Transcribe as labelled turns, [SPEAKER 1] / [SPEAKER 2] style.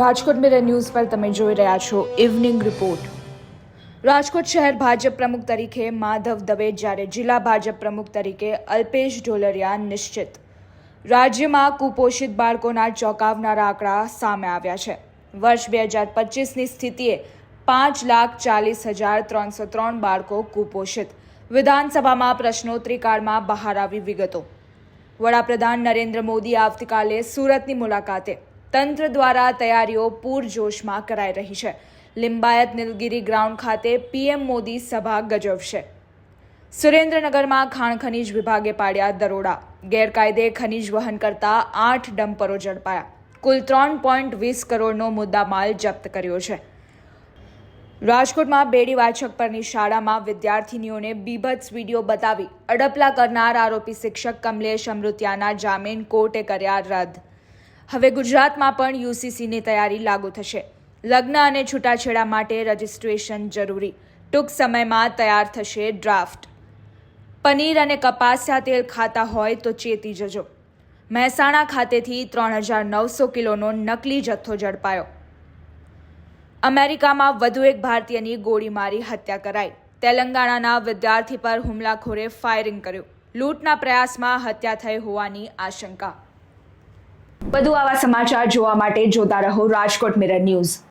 [SPEAKER 1] Rajkot mirror news પર તમે જોઈ રહ્યા છો ઇવનિંગ રિપોર્ટ। રાજકોટ શહેર ભાજપ પ્રમુખ તરીકે માધવ દવે જ્યારે જિલ્લા ભાજપ પ્રમુખ તરીકે અલ્પેશ ઢોલરિયા નિશ્ચિત। રાજ્યમાં કુપોષિત બાળકોના ચોંકાવનારા આંકડા સામે આવ્યા છે। વર્ષ 2025ની સ્થિતિએ 5,40,303 બાળકો કુપોષિત। વિધાનસભામાં પ્રશ્નોત્તરી કાળમાં બહાર આવી વિગતો। વડાપ્રધાન નરેન્દ્ર મોદી આવતીકાલે સુરતની મુલાકાતે। તંત્ર દ્વારા તૈયારીઓ પૂરજોશમાં કરાઈ રહી છે। લિંબાયત નીલગિરી ગ્રાઉન્ડ ખાતે પીએમ મોદી સભા ગજવશે। સુરેન્દ્રનગરમાં ખાણ ખનીજ વિભાગે પાડ્યા દરોડા। ગેરકાયદે ખનીજ વહન કરતા 8 ડમ્પરો ઝડપાયા। કુલ 3.20 કરોડનો મુદ્દામાલ જપ્ત કર્યો છે। રાજકોટમાં બેડી વાચક પરની શાળામાં વિદ્યાર્થીનીઓને બીભત્સ વિડીયો બતાવી અડપલા કરનાર આરોપી શિક્ષક કમલેશ અમૃતિયાના જામીન કોર્ટે કર્યા રદ। હવે ગુજરાતમાં પણ યુસીસીની તૈયારી લાગુ થશે। લગ્ન અને છૂટાછેડા માટે રજિસ્ટ્રેશન જરૂરી। ટૂંક સમયમાં તૈયાર થશે ડ્રાફ્ટ। પનીર અને કપાસિયા તેલ ખાતા હોય તો ચેતી જજો। મહેસાણા ખાતેથી 3,900 કિલોનો નકલી જથ્થો ઝડપાયો। અમેરિકામાં વધુ એક ભારતીયની ગોળી મારી હત્યા કરાઈ। તેલંગાણાના વિદ્યાર્થી પર હુમલાખોરે ફાયરિંગ કર્યું। લૂંટના પ્રયાસમાં હત્યા થઈ હોવાની આશંકા। વધુ આવા સમાચાર જોવા માટે જોતા રહો રાજકોટ મિરર ન્યૂઝ।